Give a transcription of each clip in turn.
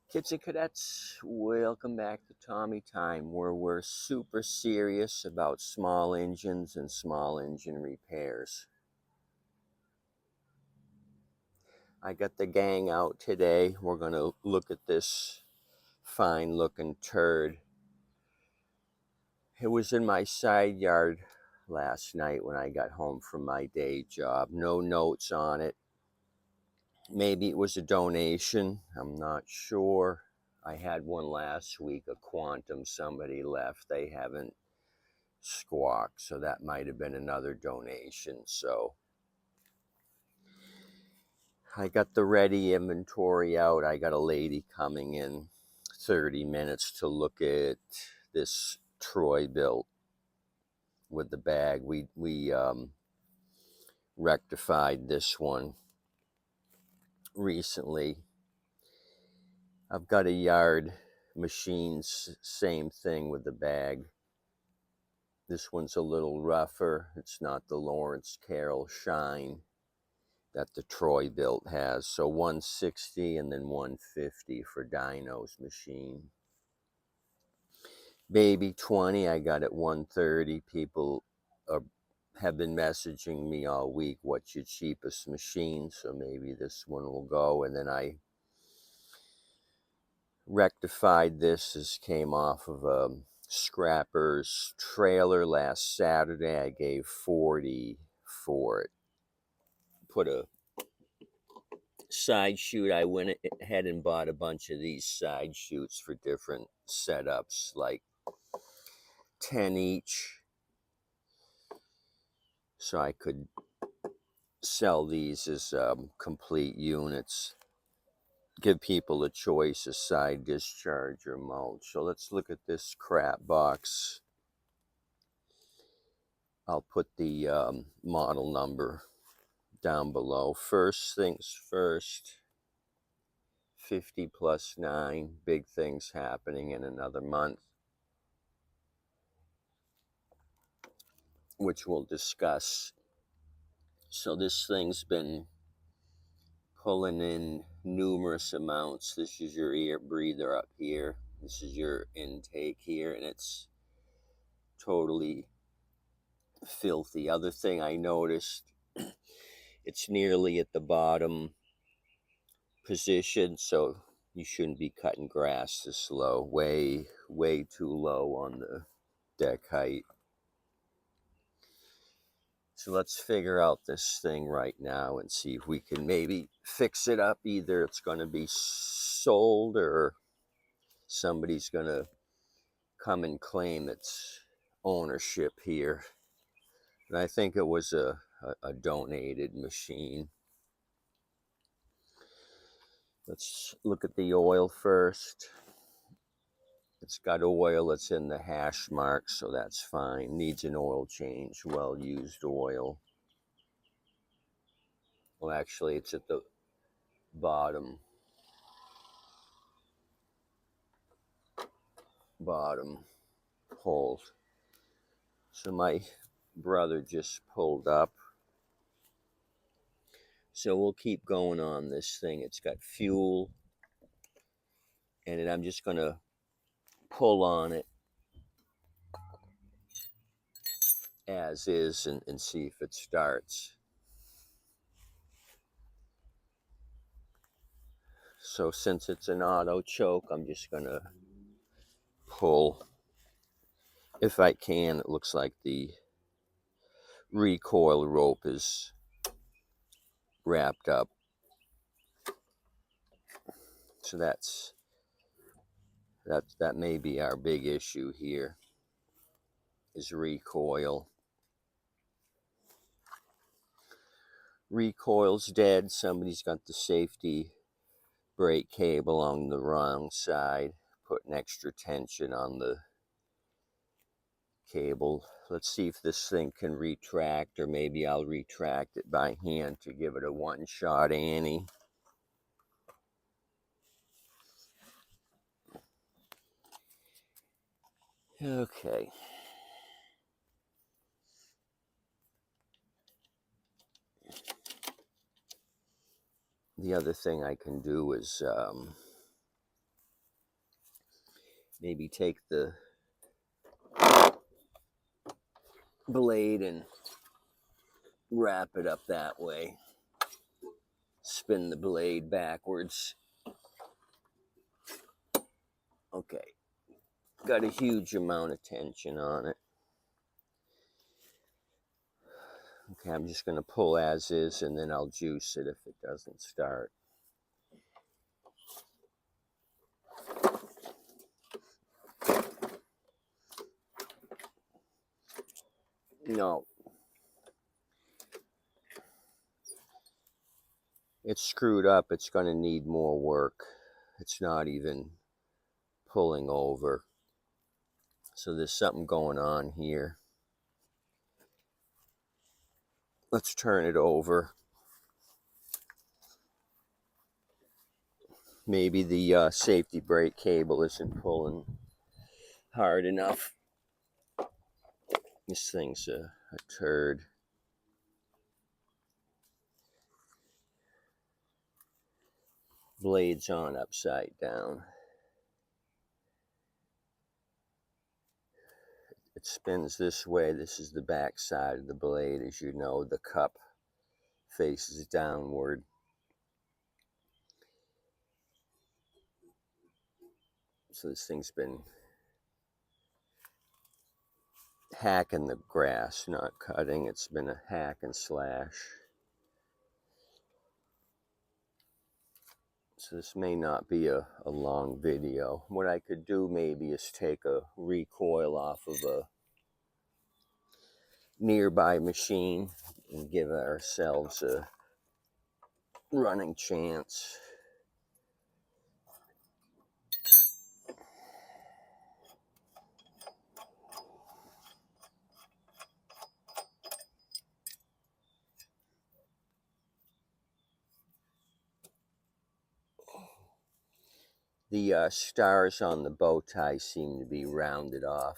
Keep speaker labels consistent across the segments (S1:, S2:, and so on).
S1: Kids and cadets, welcome back to Tommy Time, where we're super serious about small engines and small engine repairs. I got the gang out today. We're going to look at this fine looking turd. It was in my side yard last night when I got home from my day job. No notes on it. Maybe it was a donation. I'm not sure. I had one last week, a Quantum somebody left. They haven't squawked, so that might have been another donation. So I got the ready inventory out. I got a lady coming in 30 minutes to look at this Troy built with the bag. We rectified this one recently. I've got a yard machines, same thing with the bag. This one's a little rougher. It's not the Lawrence Carroll shine that the Troy built has. So 160 and then 150 for Dino's machine. Baby 20, I got at 130. People have been messaging me all week, what's your cheapest machine? So maybe this one will go. And then I rectified this. This came off of a scrapper's trailer last Saturday. I gave 40 for it. Put a side chute. I went ahead and bought a bunch of these side chutes for different setups, like 10 each, so I could sell these as complete units, give people a choice of side discharge or mulch. So let's look at this crap box. I'll put the model number down below. First things first, 50 plus 9, big things happening in another month, which we'll discuss. So this thing's been pulling in numerous amounts. This is your air breather up here. This is your intake here, and it's totally filthy. Other thing I noticed, it's nearly at the bottom position, so you shouldn't be cutting grass this low. Way too low on the deck height. So let's figure out this thing right now and see if we can maybe fix it up. Either it's going to be sold or somebody's going to come and claim its ownership here. And I think it was a donated machine. Let's look at the oil first. It's got oil. It's in the hash mark, so that's fine. Needs an oil change. Well used oil. Well, actually, it's at the bottom hole. So my brother just pulled up. So we'll keep going on this thing. It's got fuel, and then I'm just going to pull on it as is and see if it starts. So since it's an auto choke, I'm just going to pull. If I can, it looks like the recoil rope is wrapped up. So that may be our big issue here, is recoil. Recoil's dead. Somebody's got the safety brake cable on the wrong side, putting extra tension on the cable. Let's see if this thing can retract, or maybe I'll retract it by hand to give it a one-shot Annie. Okay. The other thing I can do is maybe take the blade and wrap it up that way. Spin the blade backwards. Okay, got a huge amount of tension on it. Okay, I'm just going to pull as is, and then I'll juice it if it doesn't start. No. It's screwed up. It's going to need more work. It's not even pulling over. So there's something going on here. Let's turn it over. Maybe the safety brake cable isn't pulling hard enough. This thing's a turd. Blade's on upside down. It spins this way. This is the back side of the blade. As you know, the cup faces downward. So this thing's been hacking the grass, not cutting. It's been a hack and slash. So this may not be a long video. What I could do maybe is take a recoil off of a nearby machine and give ourselves a running chance. The stars on the bow tie seem to be rounded off.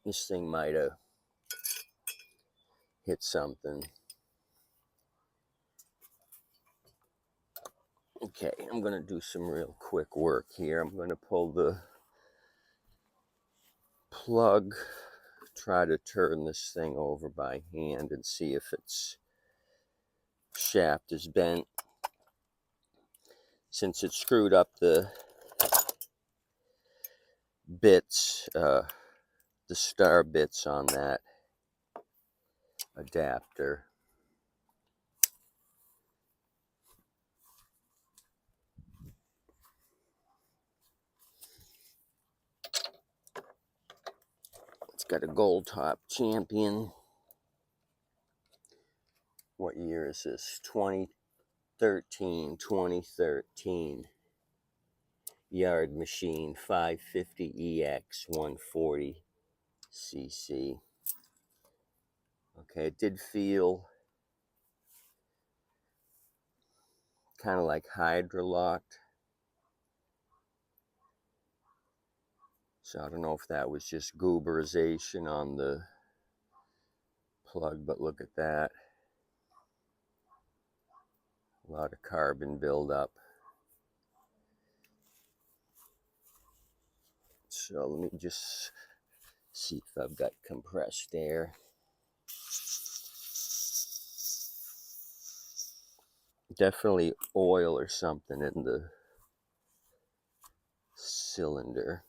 S1: This thing might have hit something. Okay, I'm going to do some real quick work here. I'm going to pull the plug, try to turn this thing over by hand and see if its shaft is bent. Since it screwed up the bits, the star bits on that adapter. It's got a gold top champion. What year is this? 2013. Yard machine, 550EX 140cc. Okay, it did feel kind of like hydrolocked. So I don't know if that was just gooberization on the plug, but look at that. A lot of carbon buildup. So let me just see if I've got compressed air. Definitely oil or something in the cylinder.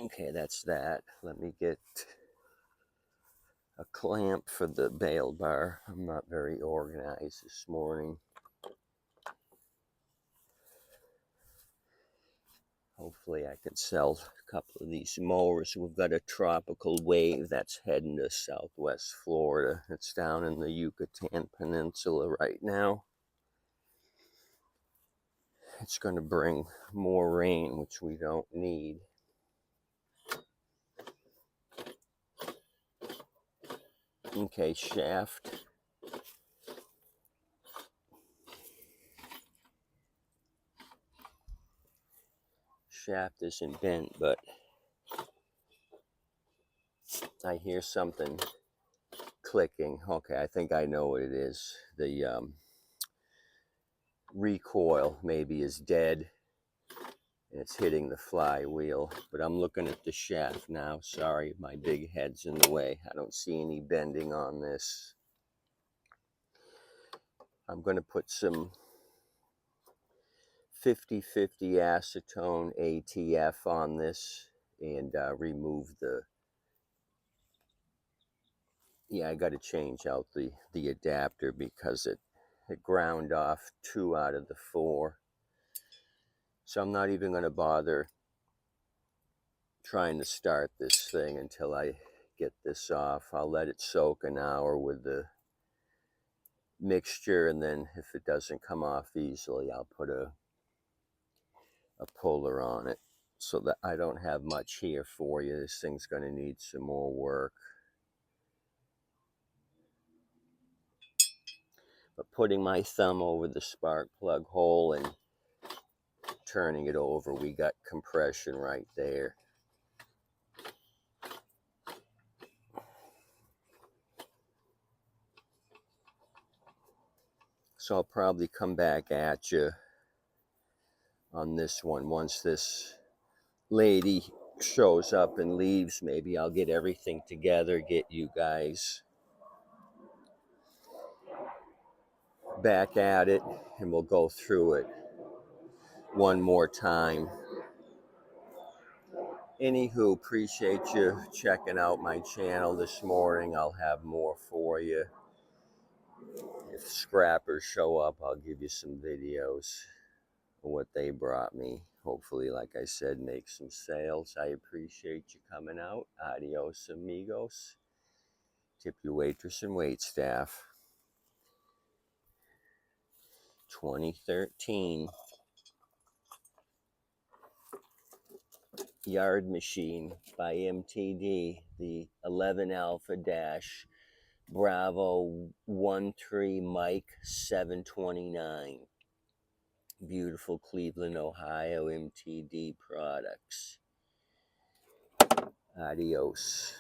S1: Okay, that's that. Let me get a clamp for the bail bar. I'm not very organized this morning. Hopefully I can sell a couple of these mowers. We've got a tropical wave that's heading to southwest Florida. It's down in the Yucatan Peninsula right now. It's going to bring more rain, which we don't need. Okay, shaft. Shaft isn't bent, but I hear something clicking. Okay, I think I know what it is. The recoil maybe is dead and it's hitting the flywheel, but I'm looking at the shaft now. Sorry, my big head's in the way. I don't see any bending on this. I'm going to put some 50/50 acetone ATF on this and remove the, yeah, I got to change out the adapter because it ground off 2 out of the 4. So I'm not even going to bother trying to start this thing until I get this off. I'll let it soak an hour with the mixture, and then if it doesn't come off easily, I'll put a puller on it. So that I don't have much here for you. This thing's going to need some more work. But putting my thumb over the spark plug hole and turning it over, we got compression right there. So I'll probably come back at you on this one once this lady shows up and leaves. Maybe I'll get everything together, get you guys back at it, and we'll go through it one more time. Anywho, appreciate you checking out my channel this morning. I'll have more for you. If scrappers show up, I'll give you some videos of what they brought me. Hopefully, like I said, make some sales. I appreciate you coming out. Adios, amigos. Tip your waitress and wait staff. 2013 Yard Machine by MTD, the 11 Alpha Dash Bravo 13 Mike 729. Beautiful Cleveland, Ohio MTD products. Adios.